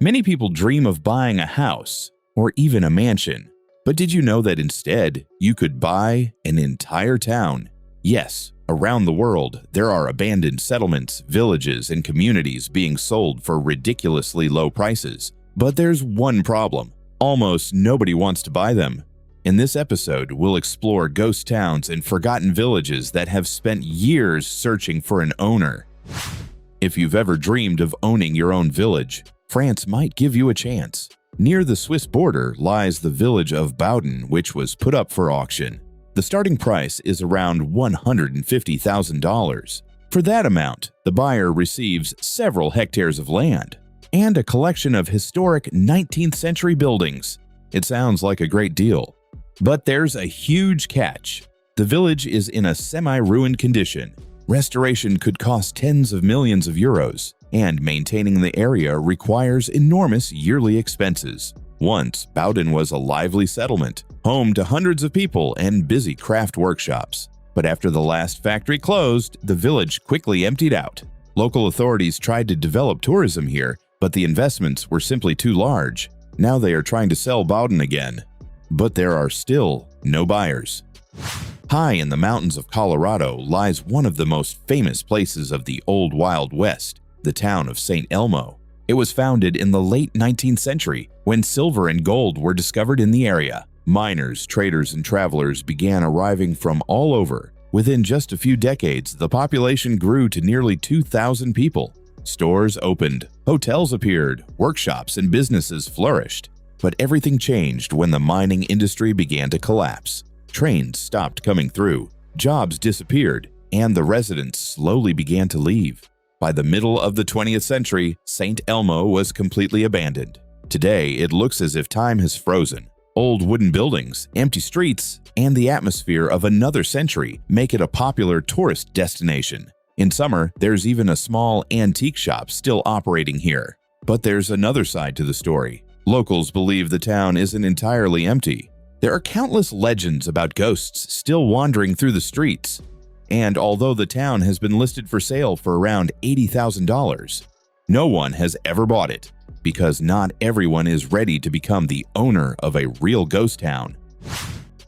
Many people dream of buying a house or even a mansion. But did you know that instead, you could buy an entire town? Yes, around the world, there are abandoned settlements, villages, and communities being sold for ridiculously low prices. But there's one problem. Almost nobody wants to buy them. In this episode, we'll explore ghost towns and forgotten villages that have spent years searching for an owner. If you've ever dreamed of owning your own village, France might give you a chance. Near the Swiss border lies the village of Bowen, which was put up for auction. The starting price is around $150,000. For that amount, the buyer receives several hectares of land and a collection of historic 19th century buildings. It sounds like a great deal. But there's a huge catch. The village is in a semi-ruined condition. Restoration could cost tens of millions of euros, and maintaining the area requires enormous yearly expenses. Once, Bowen was a lively settlement, home to hundreds of people and busy craft workshops. But after the last factory closed, the village quickly emptied out. Local authorities tried to develop tourism here, but the investments were simply too large. Now they are trying to sell Bowen again. But there are still no buyers. High in the mountains of Colorado lies one of the most famous places of the Old Wild West, the town of St. Elmo. It was founded in the late 19th century when silver and gold were discovered in the area. Miners, traders, and travelers began arriving from all over. Within just a few decades, the population grew to nearly 2,000 people. Stores opened, hotels appeared, workshops and businesses flourished. But everything changed when the mining industry began to collapse. Trains stopped coming through, jobs disappeared, and the residents slowly began to leave. By the middle of the 20th century, St. Elmo was completely abandoned. Today, it looks as if time has frozen. Old wooden buildings, empty streets, and the atmosphere of another century make it a popular tourist destination. In summer, there's even a small antique shop still operating here. But there's another side to the story. Locals believe the town isn't entirely empty. There are countless legends about ghosts still wandering through the streets. And although the town has been listed for sale for around $80,000, no one has ever bought it because not everyone is ready to become the owner of a real ghost town.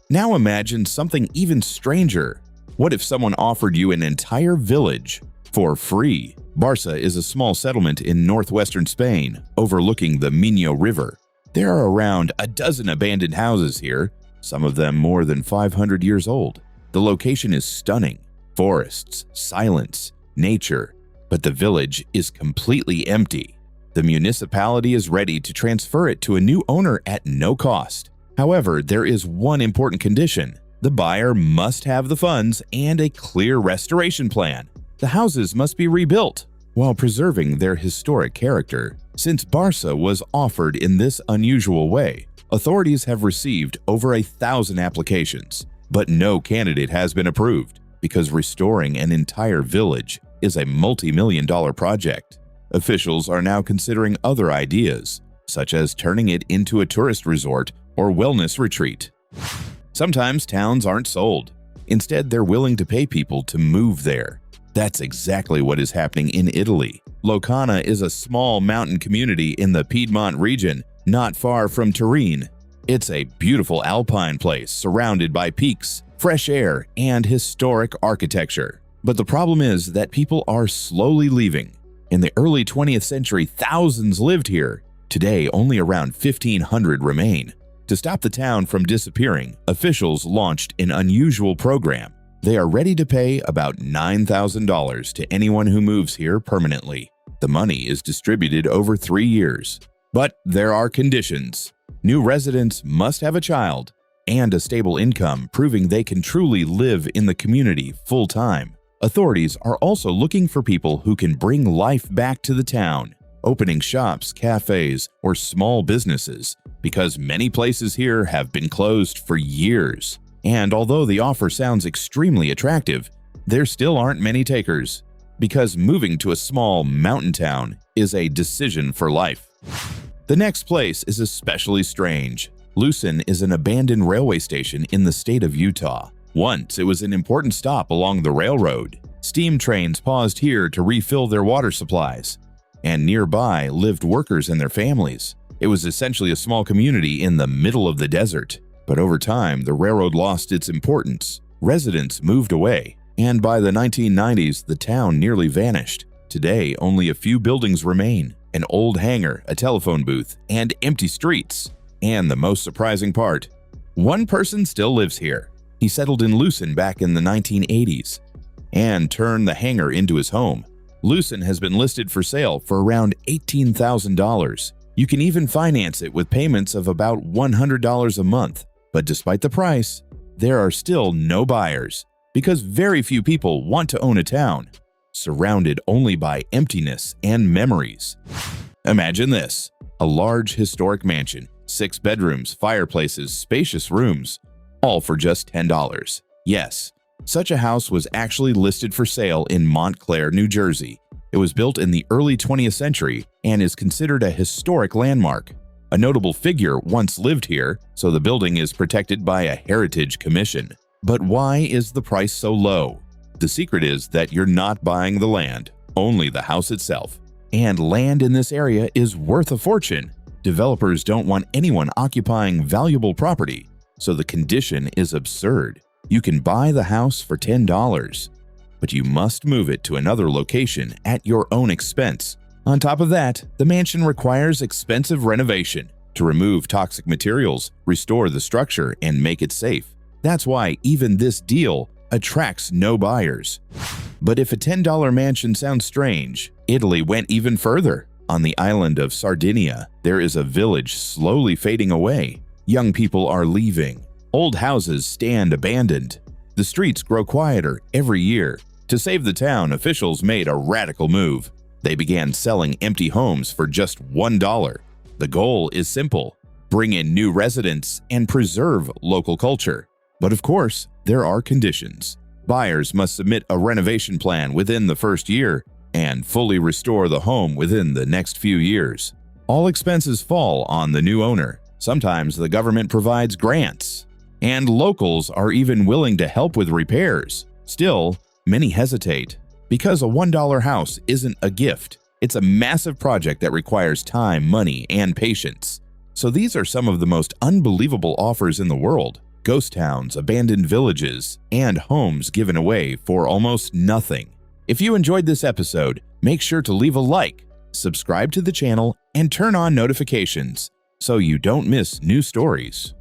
Now imagine something even stranger. What if someone offered you an entire village for free? Barca is a small settlement in northwestern Spain, overlooking the Minho River. There are around a dozen abandoned houses here, some of them more than 500 years old. The location is stunning. Forests, silence, nature, but the village is completely empty. The municipality is ready to transfer it to a new owner at no cost. However, there is one important condition. The buyer must have the funds and a clear restoration plan. The houses must be rebuilt while preserving their historic character. Since Barca was offered in this unusual way, authorities have received over 1,000 applications, but no candidate has been approved because restoring an entire village is a multi-million-dollar project. Officials are now considering other ideas, such as turning it into a tourist resort or wellness retreat. Sometimes towns aren't sold. Instead, they're willing to pay people to move there. That's exactly what is happening in Italy. Locana is a small mountain community in the Piedmont region, not far from Turin. It's a beautiful alpine place surrounded by peaks, fresh air, and historic architecture. But the problem is that people are slowly leaving. In the early 20th century, thousands lived here. Today, only around 1,500 remain. To stop the town from disappearing, officials launched an unusual program. They are ready to pay about $9,000 to anyone who moves here permanently. The money is distributed over 3 years. But there are conditions. New residents must have a child and a stable income, proving they can truly live in the community full-time. Authorities are also looking for people who can bring life back to the town, opening shops, cafes, or small businesses, because many places here have been closed for years. And although the offer sounds extremely attractive, there still aren't many takers, because moving to a small mountain town is a decision for life. The next place is especially strange. Lucen is an abandoned railway station in the state of Utah. Once, it was an important stop along the railroad. Steam trains paused here to refill their water supplies. and nearby lived workers and their families. It was essentially a small community in the middle of the desert. But over time, the railroad lost its importance. Residents moved away, and by the 1990s, the town nearly vanished. Today, only a few buildings remain: an old hangar, a telephone booth, and empty streets. And the most surprising part, one person still lives here. He settled in Lucen back in the 1980s and turned the hangar into his home. Lucen has been listed for sale for around $18,000. You can even finance it with payments of about $100 a month. But despite the price, there are still no buyers because very few people want to own a town surrounded only by emptiness and memories. Imagine this: a large historic mansion, 6 bedrooms, fireplaces, spacious rooms, all for just $10. Yes, such a house was actually listed for sale in Montclair, New Jersey. It was built in the early 20th century and is considered a historic landmark. A notable figure once lived here, so the building is protected by a heritage commission. But why is the price so low? The secret is that you're not buying the land, only the house itself. And land in this area is worth a fortune. Developers don't want anyone occupying valuable property, so the condition is absurd. You can buy the house for $10, but you must move it to another location at your own expense. On top of that, the mansion requires expensive renovation to remove toxic materials, restore the structure, and make it safe. That's why even this deal attracts no buyers. But if a $10 mansion sounds strange, Italy went even further. On the island of Sardinia, there is a village slowly fading away. Young people are leaving. Old houses stand abandoned. The streets grow quieter every year. To save the town, officials made a radical move. They began selling empty homes for just $1. The goal is simple: bring in new residents and preserve local culture. But of course, there are conditions. Buyers must submit a renovation plan within the first year and fully restore the home within the next few years. All expenses fall on the new owner. Sometimes the government provides grants, and locals are even willing to help with repairs. Still, many hesitate because a $1 house isn't a gift. It's a massive project that requires time, money, and patience. So these are some of the most unbelievable offers in the world: ghost towns, abandoned villages, and homes given away for almost nothing. If you enjoyed this episode, make sure to leave a like, subscribe to the channel, and turn on notifications so you don't miss new stories.